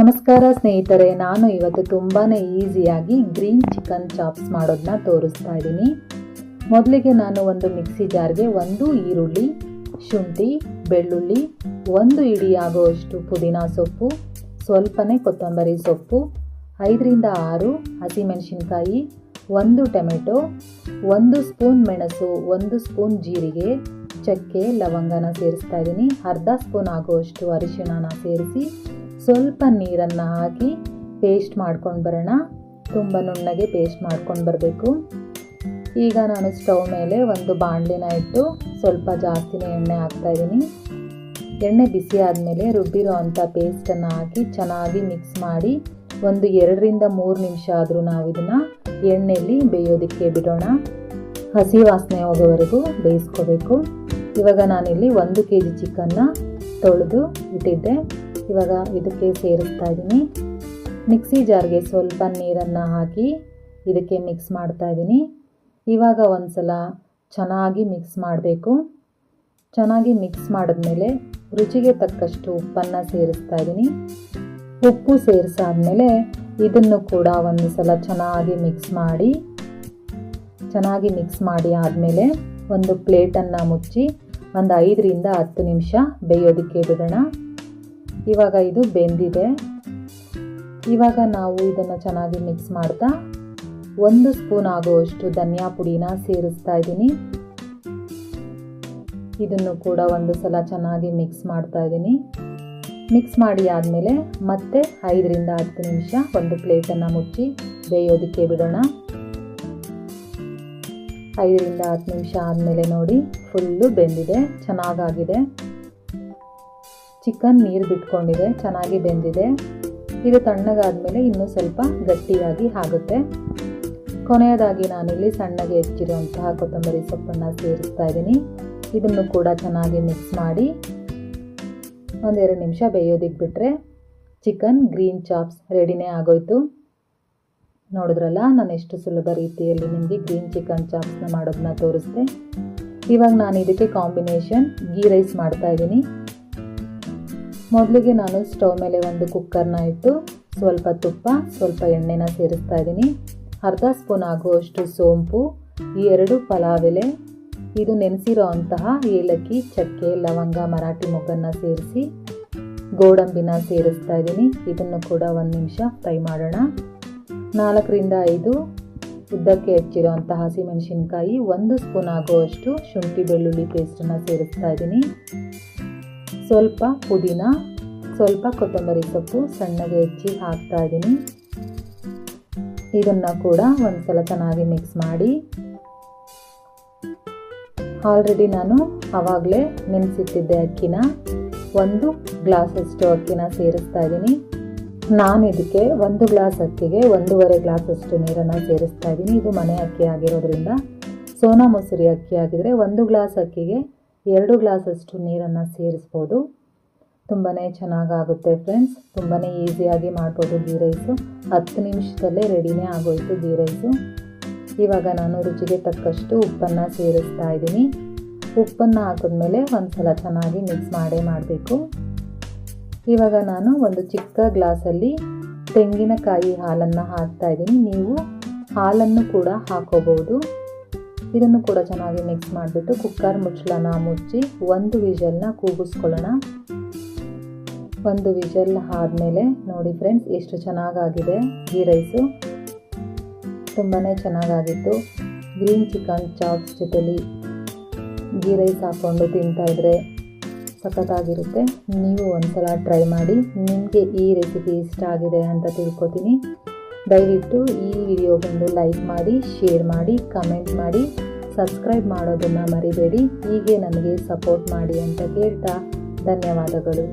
ನಮಸ್ಕಾರ ಸ್ನೇಹಿತರೆ, ನಾನು ಇವತ್ತು ತುಂಬಾ ಈಸಿಯಾಗಿ ಗ್ರೀನ್ ಚಿಕನ್ ಚಾಪ್ಸ್ ಮಾಡೋದನ್ನ ತೋರಿಸ್ತಾ ಇದ್ದೀನಿ. ಮೊದಲಿಗೆ ನಾನು ಒಂದು ಮಿಕ್ಸಿ ಜಾರ್ಗೆ ಒಂದು ಈರುಳ್ಳಿ, ಶುಂಠಿ, ಬೆಳ್ಳುಳ್ಳಿ, ಒಂದು ಇಡಿ ಆಗುವಷ್ಟು ಪುದೀನ ಸೊಪ್ಪು, ಸ್ವಲ್ಪನೇ ಕೊತ್ತಂಬರಿ ಸೊಪ್ಪು, 5ರಿಂದ 6 ಹಸಿಮೆಣಸಿನ್ಕಾಯಿ, 1 ಟೊಮೆಟೊ, 1 ಸ್ಪೂನ್ ಮೆಣಸು, 1 ಸ್ಪೂನ್ ಜೀರಿಗೆ, ಚಕ್ಕೆ, ಲವಂಗನ ಸೇರಿಸ್ತಾ ಇದ್ದೀನಿ. ಅರ್ಧ ಸ್ಪೂನ್ ಆಗುವಷ್ಟು ಅರಿಶಿಣನ ಸೇರಿಸಿ ಸ್ವಲ್ಪ ನೀರನ್ನು ಹಾಕಿ ಪೇಸ್ಟ್ ಮಾಡ್ಕೊಂಡು ಬರೋಣ. ತುಂಬ ನುಣ್ಣಗೆ ಪೇಸ್ಟ್ ಮಾಡ್ಕೊಂಡು ಬರಬೇಕು. ಈಗ ನಾನು ಸ್ಟವ್ ಮೇಲೆ ಒಂದು ಬಾಣಲಿನ ಇಟ್ಟು ಸ್ವಲ್ಪ ಜಾಸ್ತಿನೇ ಎಣ್ಣೆ ಹಾಕ್ತಾಯಿದ್ದೀನಿ. ಎಣ್ಣೆ ಬಿಸಿ ಆದಮೇಲೆ ರುಬ್ಬಿರೋ ಅಂಥ ಪೇಸ್ಟನ್ನು ಹಾಕಿ ಚೆನ್ನಾಗಿ ಮಿಕ್ಸ್ ಮಾಡಿ ಒಂದು 2ರಿಂದ 3 ನಿಮಿಷ ಆದರೂ ನಾವು ಇದನ್ನು ಎಣ್ಣೆಯಲ್ಲಿ ಬೇಯೋದಕ್ಕೆ ಬಿಡೋಣ. ಹಸಿ ವಾಸನೆ ಹೋಗೋವರೆಗೂ ಬೇಯಿಸ್ಕೋಬೇಕು. ಇವಾಗ ನಾನಿಲ್ಲಿ 1 kg ಚಿಕನ್ನ ತೊಳೆದು ಇಟ್ಟಿದ್ದೆ. ಇವಾಗ ಇದಕ್ಕೆ ಸೇರಿಸ್ತಾ ಇದ್ದೀನಿ. ಮಿಕ್ಸಿ ಜಾರ್ಗೆ ಸ್ವಲ್ಪ ನೀರನ್ನು ಹಾಕಿ ಇದಕ್ಕೆ ಮಿಕ್ಸ್ ಮಾಡ್ತಾ ಇದ್ದೀನಿ. ಇವಾಗ ಒಂದು ಸಲ ಚೆನ್ನಾಗಿ ಮಿಕ್ಸ್ ಮಾಡಬೇಕು. ಚೆನ್ನಾಗಿ ಮಿಕ್ಸ್ ಮಾಡಿದ್ಮೇಲೆ ರುಚಿಗೆ ತಕ್ಕಷ್ಟು ಉಪ್ಪನ್ನು ಸೇರಿಸ್ತಾ ಇದ್ದೀನಿ. ಉಪ್ಪು ಸೇರಿಸಾದ್ಮೇಲೆ ಇದನ್ನು ಕೂಡ ಒಂದು ಸಲ ಚೆನ್ನಾಗಿ ಮಿಕ್ಸ್ ಮಾಡಿ ಆದಮೇಲೆ ಒಂದು ಪ್ಲೇಟನ್ನು ಮುಚ್ಚಿ ಒಂದು 5ರಿಂದ 10 ನಿಮಿಷ ಬೇಯೋದಕ್ಕೆ ಬಿಡೋಣ. ಇವಾಗ ಇದು ಬೆಂದಿದೆ. ಇವಾಗ ನಾವು ಇದನ್ನು ಚೆನ್ನಾಗಿ ಮಿಕ್ಸ್ ಮಾಡ್ತಾ 1 ಸ್ಪೂನ್ ಆಗುವಷ್ಟು ಧನಿಯಾ ಪುಡಿನ ಸೇರಿಸ್ತಾ ಇದ್ದೀನಿ. ಇದನ್ನು ಕೂಡ ಒಂದು ಸಲ ಚೆನ್ನಾಗಿ ಮಿಕ್ಸ್ ಮಾಡ್ತಾ ಇದ್ದೀನಿ. ಮಿಕ್ಸ್ ಮಾಡಿ ಆದಮೇಲೆ ಮತ್ತೆ 5ರಿಂದ 10 ನಿಮಿಷ ಒಂದು ಪ್ಲೇಟನ್ನು ಮುಚ್ಚಿ ಬೇಯೋದಕ್ಕೆ ಬಿಡೋಣ. 5ರಿಂದ 10 ನಿಮಿಷ ಆದಮೇಲೆ ನೋಡಿ ಫುಲ್ಲು ಬೆಂದಿದೆ, ಚೆನ್ನಾಗಾಗಿದೆ. ಚಿಕನ್ ನೀರು ಬಿಟ್ಕೊಂಡಿದೆ, ಚೆನ್ನಾಗಿ ಬೆಂದಿದೆ. ಇದು ತಣ್ಣಗಾದ್ಮೇಲೆ ಇನ್ನೂ ಸ್ವಲ್ಪ ಗಟ್ಟಿಯಾಗಿ ಆಗುತ್ತೆ. ಕೊನೆಯದಾಗಿ ನಾನಿಲ್ಲಿ ಸಣ್ಣಗೆ ಹೆಚ್ಚಿರುವಂತಹ ಕೊತ್ತಂಬರಿ ಸೊಪ್ಪನ್ನು ಸೇರಿಸ್ತಾ ಇದ್ದೀನಿ. ಇದನ್ನು ಕೂಡ ಚೆನ್ನಾಗಿ ಮಿಕ್ಸ್ ಮಾಡಿ 1-2 ನಿಮಿಷ ಬೇಯೋದಕ್ಕೆ ಬಿಟ್ಟರೆ ಚಿಕನ್ ಗ್ರೀನ್ ಚಾಪ್ಸ್ ರೆಡಿನೇ ಆಗೋಯ್ತು. ನೋಡಿದ್ರಲ್ಲ, ನಾನು ಎಷ್ಟು ಸುಲಭ ರೀತಿಯಲ್ಲಿ ನಿಮಗೆ ಗ್ರೀನ್ ಚಿಕನ್ ಚಾಪ್ಸ್ನ ಮಾಡೋದನ್ನ ತೋರಿಸ್ದೆ. ಇವಾಗ ನಾನು ಇದಕ್ಕೆ ಕಾಂಬಿನೇಷನ್ ಗೀ ರೈಸ್ ಮಾಡ್ತಾ ಇದ್ದೀನಿ. ಮೊದಲಿಗೆ ನಾನು ಸ್ಟವ್ ಮೇಲೆ ಒಂದು ಕುಕ್ಕರ್ನ ಇಟ್ಟು ಸ್ವಲ್ಪ ತುಪ್ಪ, ಸ್ವಲ್ಪ ಎಣ್ಣೆನ ಸೇರಿಸ್ತಾ ಇದ್ದೀನಿ. ಅರ್ಧ ಸ್ಪೂನ್ ಆಗುವಷ್ಟು ಸೋಂಪು, 2 ಪಲಾವ್ ಎಲೆ, ಇದು ನೆನೆಸಿರೋ ಅಂತಹ ಏಲಕ್ಕಿ, ಚಕ್ಕೆ, ಲವಂಗ, ಮರಾಠಿ ಮೊಗ್ಗನ್ನು ಸೇರಿಸಿ ಗೋಡಂಬಿನ ಸೇರಿಸ್ತಾ ಇದ್ದೀನಿ. ಇದನ್ನು ಕೂಡ 1 ನಿಮಿಷ ಫ್ರೈ ಮಾಡೋಣ. 4ರಿಂದ 5 ಉದ್ದಕ್ಕೆ ಹೆಚ್ಚಿರೋಂತಹ ಹಸಿಮೆಣಸಿನ್ಕಾಯಿ, 1 ಸ್ಪೂನ್ ಆಗುವಷ್ಟು ಶುಂಠಿ ಬೆಳ್ಳುಳ್ಳಿ ಪೇಸ್ಟನ್ನು ಸೇರಿಸ್ತಾ ಇದ್ದೀನಿ. ಸ್ವಲ್ಪ ಪುದೀನ, ಸ್ವಲ್ಪ ಕೊತ್ತಂಬರಿ ಸೊಪ್ಪು ಸಣ್ಣಗೆ ಹೆಚ್ಚಿ ಹಾಕ್ತಾ ಇದ್ದೀನಿ. ಇದನ್ನು ಕೂಡ ಒಂದು ಸಲ ಚೆನ್ನಾಗಿ ಮಿಕ್ಸ್ ಮಾಡಿ, ಆಲ್ರೆಡಿ ನಾನು ಆವಾಗಲೇ ನೆನೆಸಿಟ್ಟಿದ್ದೆ ಅಕ್ಕಿನ, 1 ಗ್ಲಾಸಷ್ಟು ಅಕ್ಕಿನ ಸೇರಿಸ್ತಾ ಇದ್ದೀನಿ. ನಾನು ಇದಕ್ಕೆ 1 ಗ್ಲಾಸ್ ಅಕ್ಕಿಗೆ 1.5 ಗ್ಲಾಸಷ್ಟು ನೀರನ್ನು ಸೇರಿಸ್ತಾ ಇದ್ದೀನಿ. ಇದು ಮನೆ ಅಕ್ಕಿ ಆಗಿರೋದ್ರಿಂದ, ಸೋನಾ ಮಸೂರಿ ಅಕ್ಕಿ ಆಗಿದ್ರೆ 1 ಗ್ಲಾಸ್ ಅಕ್ಕಿಗೆ 2 ಗ್ಲಾಸಷ್ಟು ನೀರನ್ನು ಸೇರಿಸ್ಬೋದು. ತುಂಬಾ ಚೆನ್ನಾಗಾಗುತ್ತೆ ಫ್ರೆಂಡ್ಸ್. ತುಂಬಾ ಈಸಿಯಾಗಿ ಮಾಡ್ಬೋದು ಗೀ ರೈಸು. 10 ನಿಮಿಷದಲ್ಲೇ ರೆಡಿನೇ ಆಗೋಯ್ತು ಗೀ ರೈಸು. ಇವಾಗ ನಾನು ರುಚಿಗೆ ತಕ್ಕಷ್ಟು ಉಪ್ಪನ್ನು ಸೇರಿಸ್ತಾ ಇದ್ದೀನಿ. ಉಪ್ಪನ್ನು ಹಾಕಿದ್ಮೇಲೆ ಒಂದು ಸಲ ಚೆನ್ನಾಗಿ ಮಿಕ್ಸ್ ಮಾಡಬೇಕು. ಇವಾಗ ನಾನು ಒಂದು ಚಿಕ್ಕ ಗ್ಲಾಸಲ್ಲಿ ತೆಂಗಿನಕಾಯಿ ಹಾಲನ್ನು ಹಾಕ್ತಾ ಇದ್ದೀನಿ. ನೀವು ಹಾಲನ್ನು ಕೂಡ ಹಾಕೋಬಹುದು. ಇದನ್ನು ಕೂಡ ಚೆನ್ನಾಗಿ ಮಿಕ್ಸ್ ಮಾಡಿಬಿಟ್ಟು ಕುಕ್ಕರ್ ಮುಚ್ಚಳನ ಮುಚ್ಚಿ 1 ವಿಷಲ್ನ ಕೂಗಿಸ್ಕೊಳ್ಳೋಣ. 1 ವಿಷಲ್ ಆದಮೇಲೆ ನೋಡಿ ಫ್ರೆಂಡ್ಸ್, ಎಷ್ಟು ಚೆನ್ನಾಗಾಗಿದೆ ಗೀ ರೈಸು. ತುಂಬಾ ಚೆನ್ನಾಗಾಗಿತ್ತು. ಗ್ರೀನ್ ಚಿಕನ್ ಚಾಪ್ಸ್ ಜೊತೆಲಿ ಗೀ ರೈಸ್ ಹಾಕ್ಕೊಂಡು ತಿಂತಾಯಿದ್ರೆ ಸಖತ್ತಾಗಿರುತ್ತೆ. ನೀವು ಒಂದ್ಸಲ ಟ್ರೈ ಮಾಡಿ. ನಿಮಗೆ ಈ ರೆಸಿಪಿ ಇಷ್ಟ ಆಗಿದೆ ಅಂತ ತಿಳ್ಕೊತೀನಿ. ದಯವಿಟ್ಟು ಈ ವಿಡಿಯೋಗೊಂದು ಲೈಕ್ ಮಾಡಿ, ಶೇರ್ ಮಾಡಿ, ಕಮೆಂಟ್ ಮಾಡಿ, ಸಬ್ಸ್ಕ್ರೈಬ್ ಮಾಡೋದನ್ನು ಮರಿಬೇಡಿ. ಹೀಗೆ ನನಗೆ ಸಪೋರ್ಟ್ ಮಾಡಿ ಅಂತ ಕೇಳ್ತಾ ಧನ್ಯವಾದಗಳು.